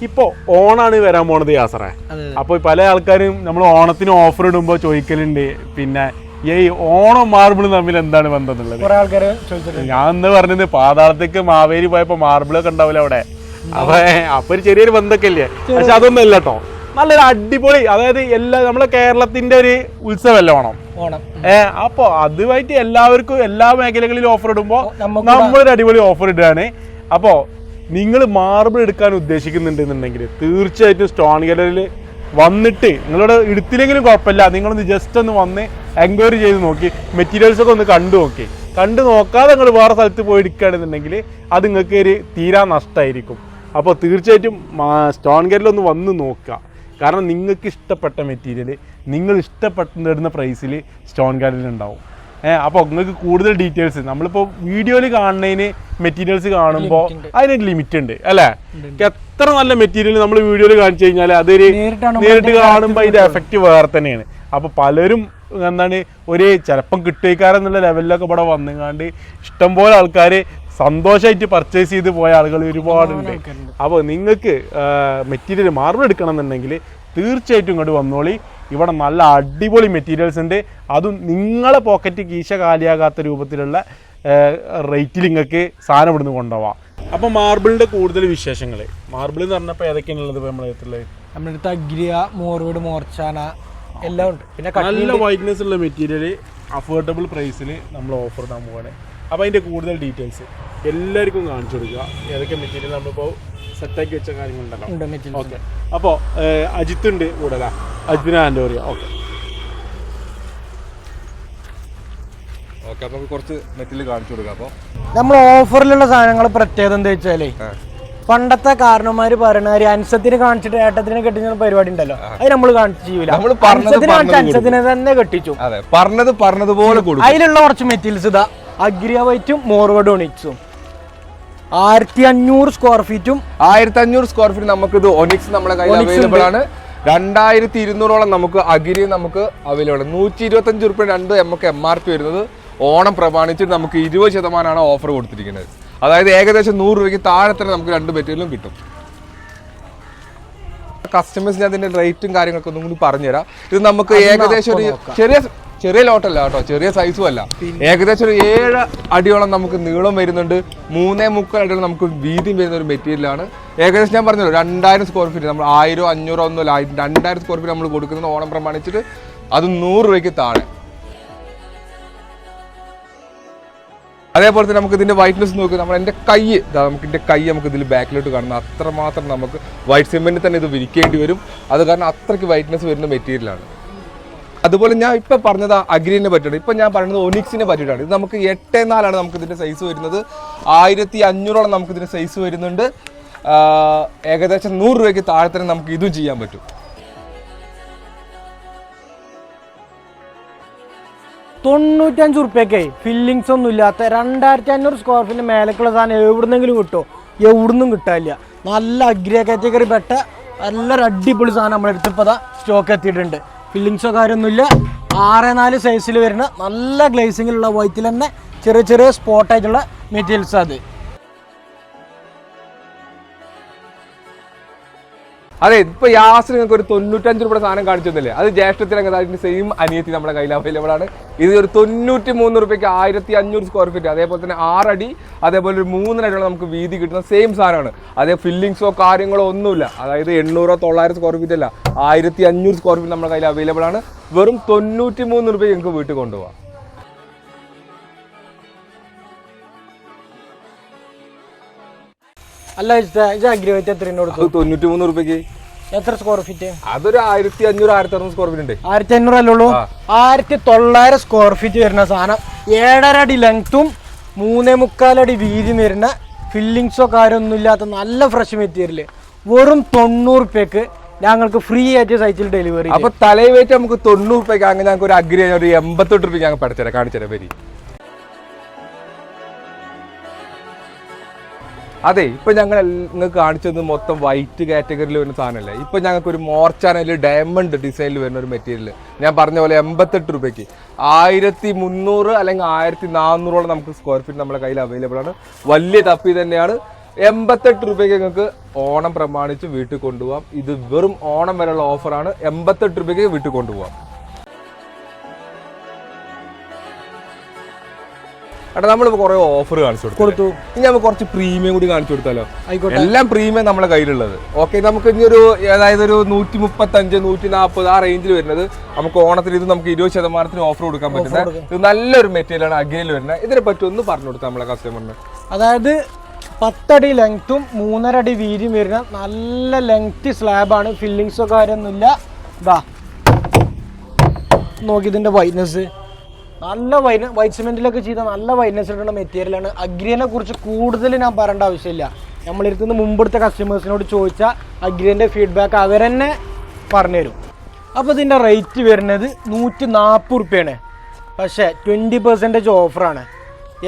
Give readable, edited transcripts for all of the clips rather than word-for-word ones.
ഇപ്പോൾ ഓണാണ് വരാൻ പോണത് യാസറേ. അപ്പോൾ പല ആൾക്കാരും നമ്മൾ ഓണത്തിന് ഓഫർ ഇടുമ്പോൾ ചോദിക്കലുണ്ട്, പിന്നെ ഈ ഓണം മാർബിളും തമ്മിൽ എന്താണ് ബന്ധം എന്നുള്ളത്. ഞാൻ എന്ന് പറഞ്ഞത് പാതാളത്തേക്ക് മാവേലി പോയപ്പോൾ മാർബിളൊക്കെ ഉണ്ടാവില്ല അവിടെ, അപ്പൊ ഒരു ചെറിയൊരു ബന്ധമൊക്കെ ഇല്ലേ. പക്ഷെ അതൊന്നും അല്ല കേട്ടോ, നല്ലൊരു അടിപൊളി, അതായത് നമ്മളെ കേരളത്തിന്റെ ഒരു ഉത്സവമല്ല ഓണം. അപ്പോൾ അതുമായിട്ട് എല്ലാവർക്കും എല്ലാ മേഖലകളിലും ഓഫർ ഇടുമ്പോൾ നമ്മളൊരു അടിപൊളി ഓഫർ ഇടുകയാണ്. അപ്പോൾ നിങ്ങൾ മാർബിൾ എടുക്കാൻ ഉദ്ദേശിക്കുന്നുണ്ടെന്നുണ്ടെങ്കിൽ തീർച്ചയായിട്ടും സ്റ്റോൺ ഗാലറിയിൽ വന്നിട്ട്, നിങ്ങളോട് എടുത്തില്ലെങ്കിലും കുഴപ്പമില്ല, നിങ്ങളൊന്ന് ജസ്റ്റ് ഒന്ന് വന്ന് എൻക്വയറി ചെയ്ത് നോക്കി മെറ്റീരിയൽസൊക്കെ ഒന്ന് കണ്ടു നോക്കാതെ നിങ്ങൾ വേറെ സ്ഥലത്ത് പോയി എടുക്കുകയാണെന്നുണ്ടെങ്കിൽ അത് നിങ്ങൾക്ക് ഒരു തീരാ നഷ്ടമായിരിക്കും. അപ്പോൾ തീർച്ചയായിട്ടും സ്റ്റോൺ ഗാലറിയിൽ ഒന്ന് വന്ന് നോക്കുക. കാരണം നിങ്ങൾക്ക് ഇഷ്ടപ്പെട്ട മെറ്റീരിയൽ നിങ്ങൾ ഇഷ്ടപ്പെടുന്ന പ്രൈസിൽ സ്റ്റോൺ ഗാലറിയിൽ ഉണ്ടാവും. അപ്പോൾ നിങ്ങൾക്ക് കൂടുതൽ ഡീറ്റെയിൽസ് നമ്മളിപ്പോൾ വീഡിയോയിൽ കാണുന്നതിന് മെറ്റീരിയൽസ് കാണുമ്പോൾ അതിനൊരു ലിമിറ്റ് ഉണ്ട് അല്ലേ. എത്ര നല്ല മെറ്റീരിയൽ നമ്മൾ വീഡിയോയിൽ കാണിച്ചു കഴിഞ്ഞാൽ അതൊരു നേരിട്ട് കാണുമ്പോൾ അതിൻ്റെ എഫക്റ്റ് വേറെ തന്നെയാണ്. അപ്പോൾ പലരും എന്താണ് ചിലപ്പം കിട്ടിയേക്കാരെന്നുള്ള ലെവലിലൊക്കെ ഇവിടെ വന്നുകൊണ്ട് ഇഷ്ടംപോലെ ആൾക്കാർ സന്തോഷമായിട്ട് പർച്ചേസ് ചെയ്ത് പോയ ആളുകൾ ഒരുപാടുണ്ട്. അപ്പോൾ നിങ്ങൾക്ക് മെറ്റീരിയൽ മാർബിൾ എടുക്കണം എന്നുണ്ടെങ്കിൽ തീർച്ചയായിട്ടും ഇങ്ങോട്ട് വന്നോളി. ഇവിടെ നല്ല അടിപൊളി മെറ്റീരിയൽസ് ഉണ്ട്, അതും നിങ്ങളെ പോക്കറ്റ് കീശ കാലിയാകാത്ത രൂപത്തിലുള്ള റേറ്റിൽ നിങ്ങൾക്ക് സാധനം ഇവിടുന്ന് കൊണ്ടുപോവാം. അപ്പോൾ മാർബിളിൻ്റെ കൂടുതൽ വിശേഷങ്ങൾ, മാർബിൾ എന്ന് പറഞ്ഞപ്പോൾ ഏതൊക്കെയാണുള്ളത്? നമ്മുടെ അടുത്ത് അഗ്രിയ, മോർവീഡ്, മോർച്ചാന എല്ലാം ഉണ്ട്. പിന്നെ നല്ല വൈറ്റ്നസ് ഉള്ള മെറ്റീരിയൽ അഫോർഡബിൾ പ്രൈസിൽ നമ്മൾ ഓഫർ ഇടാൻ പോവാണ്. അപ്പോൾ അതിൻ്റെ കൂടുതൽ ഡീറ്റെയിൽസ് എല്ലാവർക്കും കാണിച്ചു കൊടുക്കുക. ഏതൊക്കെ മെറ്റീരിയൽ നമ്മളിപ്പോൾ സെറ്റാക്കി വെച്ച കാര്യങ്ങളുണ്ടല്ലോ. ഓക്കെ, അപ്പോൾ അജിത്ത് ഉണ്ട് കൂടെ, അജിത്തിന് ഹാൻഡ് ഓവർ ചെയ്യാം. ഓക്കെ, അപ്പോൾ കുറച്ച് മെറ്റീരിയൽ കാണിച്ചു കൊടുക്കാം. അപ്പോൾ നമ്മൾ ഓഫറിലുള്ള സാധനങ്ങൾ പ്രത്യേകത എന്താ വെച്ചാലേ, പണ്ടത്തെ കാരണന്മാര് പറയണ അൻസത്തിന് കാണിച്ചിട്ട് ഏട്ടത്തിനെ കെട്ടിച്ച പരിപാടി ഉണ്ടല്ലോ, അത് നമ്മൾ ചെയ്യൂല. അൻസത്തിനെ തന്നെ കെട്ടിച്ചു, പറഞ്ഞതുപോലെ. അതിലുള്ള കുറച്ച് മെറ്റീരിയൽസ് ഇതാ അഗ്രിയ വൈറ്റും മോർവഡ് ഒണിക്സും 1500 സ്ക്വയർ ഫീറ്റും 1500 സ്ക്വയർ ഫീറ്റ് നമുക്ക് ഇത് ഒണിക്സ് നമ്മുടെ കയ്യിൽ അവൈലബിൾ ആണ്. 2200 നമുക്ക് അഗ്രി നമുക്ക് അവൈലബിൾ ആണ്. 125 രൂപ രണ്ട് നമുക്ക് MRP വരുന്നത്. ഓണം പ്രമാണിച്ചിട്ട് നമുക്ക് 20% ഓഫർ കൊടുത്തിരിക്കുന്നത്. അതായത് ഏകദേശം 100 രൂപയ്ക്ക് താഴെ തന്നെ നമുക്ക് രണ്ട് മെറ്റീരിയലും കിട്ടും. കസ്റ്റമേഴ്സിന് അതിന്റെ റേറ്റും കാര്യങ്ങളൊക്കെ ഒന്നും കൂടി പറഞ്ഞുതരാം. ഇത് നമുക്ക് ഏകദേശം ഒരു ചെറിയ ലോട്ടല്ല കേട്ടോ, ചെറിയ സൈസും അല്ല. ഏകദേശം ഒരു 7 അടിയോളം നമുക്ക് നീളം വരുന്നുണ്ട്, 3.25 അടിയോളം നമുക്ക് വീതിയും വരുന്ന ഒരു മെറ്റീരിയലാണ്. ഏകദേശം ഞാൻ പറഞ്ഞല്ലോ 2000 സ്ക്വയർ ഫീറ്റ്, നമ്മൾ 1000 500 ഒന്നുമില്ല, 2000 സ്ക്വയർ ഫീറ്റ് നമ്മൾ കൊടുക്കുന്നത് ഓണം പ്രമാണിച്ചിട്ട്, അത് 100 രൂപയ്ക്ക് താഴെ. അതേപോലെ തന്നെ നമുക്ക് ഇതിന്റെ വൈറ്റ്നസ് നോക്കുക. നമ്മൾ എൻ്റെ കൈ നമുക്ക് ഇതിൽ ബാക്കിലോട്ട് കാണുന്നത് അത്രമാത്രം നമുക്ക് വൈറ്റ് സിമെന്റിൽ തന്നെ ഇത് വിരിക്കേണ്ടി വരും. അത് കാരണം അത്രയ്ക്ക് വൈറ്റ്നസ് വരുന്ന മെറ്റീരിയലാണ്. അതുപോലെ ഞാൻ ഇപ്പം പറഞ്ഞത് അഗ്രീനെ പറ്റിയിട്ട്, ഇപ്പം ഞാൻ പറയുന്നത് ഒനിക്സിനെ പറ്റിയിട്ടാണ്. ഇത് നമുക്ക് 8.4 നമുക്ക് ഇതിൻ്റെ സൈസ് വരുന്നത്. 1500 നമുക്ക് ഇതിൻ്റെ സൈസ് വരുന്നുണ്ട്. ഏകദേശം 100 രൂപയ്ക്ക് താഴെ തന്നെ നമുക്ക് ഇതും ചെയ്യാൻ പറ്റും. 95 റുപ്യക്ക് ഫില്ലിങ്സ് ഒന്നും ഇല്ലാത്ത 2500 സ്ക്വയർ ഫീറ്റിന് മേലേക്കുള്ള സാധനം എവിടുന്നെങ്കിലും കിട്ടുമോ? എവിടുന്നും കിട്ടാനില്ല. നല്ല അഗ്രിയ കാറ്റഗറി പെട്ട നല്ലൊരു അടിപൊളി സാധനം നമ്മുടെ അടുത്ത് ഇപ്പോൾ സ്റ്റോക്ക് എത്തിയിട്ടുണ്ട്. ഫില്ലിങ്സോ കാര്യമൊന്നുമില്ല. 6.4 സൈസിൽ വരുന്ന നല്ല ഗ്ലേസിങ്ങിലുള്ള വൈറ്റിൽ തന്നെ ചെറിയ സ്പോട്ടായിട്ടുള്ള മെറ്റീരിയൽസ്. അത് അതെ, ഇപ്പൊ യാസിന് നിങ്ങൾക്ക് ഒരു 95 രൂപയുടെ സാധനം കാണിച്ചു തന്നില്ലേ, അത് ജ്യേഷ്ഠത്തിനൊക്കെ അതിന്റെ സെയിം അനിയത്തി നമ്മുടെ കയ്യിൽ അവൈലബിൾ ആണ്. ഇത് ഒരു 93 രൂപയ്ക്ക് 1500 സ്ക്വയർ ഫീറ്റ്, അതേപോലെ തന്നെ 6 അടി, അതേപോലെ ഒരു 3 അടിയോളം നമുക്ക് വീതി കിട്ടുന്ന സെയിം സാധനമാണ്. അതേ ഫില്ലിങ്സോ കാര്യങ്ങളോ ഒന്നുമില്ല. അതായത് 800 900 സ്ക്വയർ ഫീറ്റ് അല്ല, 1500 സ്ക്വയർ ഫീറ്റ് നമ്മുടെ കയ്യിൽ അവൈലബിൾ ആണ്. വെറും 93 രൂപ നിങ്ങൾക്ക് വീട്ടിൽ കൊണ്ടുപോകാം. അല്ല, അഗ്രിവേറ്റ് എത്ര 93 രൂപയ്ക്ക് എത്ര സ്ക്വയർ ഫീറ്റ്? അതൊരു 1500 1600 സ്ക്വയർ ഫീറ്റ് ഉണ്ട്. 1500 അല്ലുള്ളൂ. 1900 സ്ക്വയർ ഫീറ്റ് വരുന്ന സാധനം, 7.5 അടി ലെങ്ത്തും 3.25 അടി വീതി വരുന്ന ഫില്ലിങ്സോ കാര്യമൊന്നും ഇല്ലാത്ത നല്ല ഫ്രഷ് മെറ്റീരിയൽ വെറും 90 രൂപയ്ക്ക് ഞങ്ങൾക്ക് ഫ്രീ ആയിട്ട് സൈറ്റിൽ ഡെലിവറി. അപ്പൊ തലവേറ്റ് നമുക്ക് 90 രൂപയ്ക്ക് അങ്ങനെ ഞങ്ങൾക്ക് ഒരു അഗ്രി ഒരു 88 രൂപയ്ക്ക് ഞങ്ങൾ പഠിച്ചുതരാം, കാണിച്ചുതരാം വരി. അതെ, ഇപ്പൊ ഞങ്ങൾ നിങ്ങൾക്ക് കാണിച്ചത് മൊത്തം വൈറ്റ് കാറ്റഗറിയിൽ വരുന്ന സാധനമല്ലേ. ഇപ്പൊ ഞങ്ങൾക്ക് ഒരു മോർച്ചാനയിൽ ഡയമണ്ട് ഡിസൈനിൽ വരുന്ന ഒരു മെറ്റീരിയൽ ഞാൻ പറഞ്ഞ പോലെ 88 രൂപയ്ക്ക് 1300 അല്ലെങ്കിൽ 1400 നമുക്ക് സ്ക്വയർ ഫീറ്റ് നമ്മുടെ കയ്യിൽ അവൈലബിൾ ആണ്. വലിയ തപ്പി തന്നെയാണ്. 88 രൂപയ്ക്ക് നിങ്ങൾക്ക് ഓണം പ്രമാണിച്ച് വീട്ടിൽ കൊണ്ടുപോകാം. ഇത് വെറും ഓണം വരെയുള്ള ഓഫറാണ്. 88 രൂപയ്ക്ക് വീട്ടിൽ കൊണ്ടുപോകാം. എടാ നമ്മളിപ്പോൾ കുറെ ഓഫർ കാണിച്ചു കൊടുത്തു. ഇനി നമുക്ക് കുറച്ച് പ്രീമിയം കൂടി കാണിച്ചു കൊടുത്താലോ? എല്ലാം പ്രീമിയം നമ്മളെ കയ്യിലുള്ളത്. ഓക്കെ, നമുക്ക് ഇനി ഒരു അതായത് ഒരു 135, 140 ആ റേഞ്ചിൽ വരുന്നത് നമുക്ക് ഓണത്തിന് ഇത് നമുക്ക് 20% ഓഫർ കൊടുക്കാൻ പറ്റുന്ന ഇത് നല്ലൊരു മെറ്റീരിയലാണ് അഗ്രയിൽ വരുന്നത്. ഇതിനെ പറ്റി ഒന്ന് പറഞ്ഞു കൊടുത്താൽ നമ്മളെ കസ്റ്റമറിന്. അതായത് 10 അടി ലെങ്ത്തും 3.5 അടി വീതിയും വരുന്ന നല്ല ലെങ്ത് സ്ലാബാണ്. ഫില്ലിങ്സോ കാര്യമൊന്നുമില്ല. ഇതാ നോക്കി ഇതിൻ്റെ വൈറ്റ്നസ്, നല്ല വൈറ്റ് സിമെന്റിലൊക്കെ ചെയ്ത നല്ല വൈറ്റ്നസ് കിട്ടുന്ന മെറ്റീരിയലാണ്. അഗ്രിയെ കുറിച്ച് കൂടുതൽ ഞാൻ പറയേണ്ട ആവശ്യമില്ല. നമ്മളിരുത്തുന്ന മുമ്പെടുത്ത കസ്റ്റമേഴ്സിനോട് ചോദിച്ചാൽ അഗ്രിൻ്റെ ഫീഡ്ബാക്ക് അവരെന്നെ പറഞ്ഞുതരും. അപ്പോൾ ഇതിൻ്റെ റേറ്റ് വരുന്നത് 140 റുപ്യാണ്. പക്ഷേ 20% ഓഫറാണ്.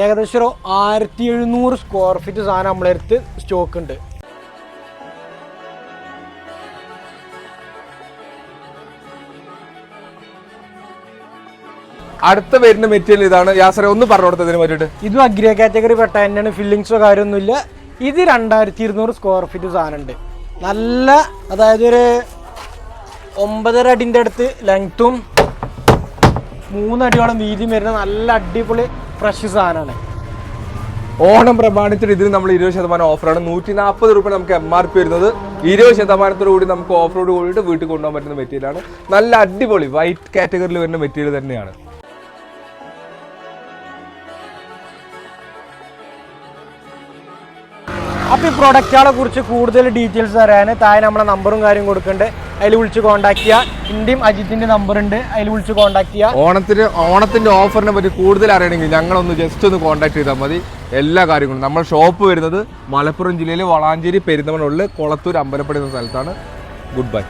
ഏകദേശം ഒരു 1700 സ്ക്വയർ ഫീറ്റ് സാധനം നമ്മളടുത്ത് സ്റ്റോക്ക് ഉണ്ട്. അടുത്ത വരുന്ന മെറ്റീരിയൽ ഇതാണ്. യാസറെ ഒന്ന് പറഞ്ഞു കൊടുത്തതിന് പറ്റിയിട്ട്. ഇതും അഗ്രി കാറ്റഗറി പെട്ട തന്നെയാണ്. ഫില്ലിങ്സോ കാര്യമൊന്നുമില്ല. ഇത് 2200 സ്ക്വയർ ഫീറ്റ് സാധനം ഉണ്ട്. നല്ല അതായത് ഒരു 9.5 അടിൻ്റെ അടുത്ത് ലെങ്ത്തും 3 അടിയോളം വീതിയും വരുന്ന നല്ല അടിപൊളി ഫ്രഷ് സാധനമാണ്. ഓണം പ്രമാണിച്ചിട്ട് ഇതിന് നമ്മൾ 20% ഓഫറാണ്. 140 രൂപ നമുക്ക് MRP വരുന്നത്. 20% കൂടി നമുക്ക് ഓഫറോട് കൂടിയിട്ട് വീട്ടിൽ കൊണ്ടുപോകാൻ പറ്റുന്ന മെറ്റീരിയലാണ്. നല്ല അടിപൊളി വൈറ്റ് കാറ്റഗറിയിൽ വരുന്ന മെറ്റീരിയൽ തന്നെയാണ്. അപ്പോൾ ഈ പ്രൊഡക്റ്റുകളെ കുറിച്ച് കൂടുതൽ ഡീറ്റെയിൽസ് അറിയാൻ താഴെ നമ്മളെ നമ്പറും കാര്യം കൊടുക്കുന്നുണ്ട്. അതിൽ വിളിച്ച് കോൺടാക്ട് ചെയ്യുക. ഇന്ത്യയും അജിത്തിൻ്റെ നമ്പർ ഉണ്ട്, അതിൽ വിളിച്ച് കോൺടാക്ട് ചെയ്യുക. ഓണത്തിന്റെ ഓഫറിനെ പറ്റി കൂടുതൽ അറിയണമെങ്കിൽ ഞങ്ങളൊന്ന് ജസ്റ്റ് ഒന്ന് കോൺടാക്ട് ചെയ്താൽ മതി. എല്ലാ കാര്യങ്ങളും. നമ്മൾ ഷോപ്പ് വരുന്നത് മലപ്പുറം ജില്ലയിൽ വളാഞ്ചേരി പെരിന്തമണ്ണ കൊളത്തൂർ അമ്പലപ്പടി എന്ന സ്ഥലത്താണ്. Good bye.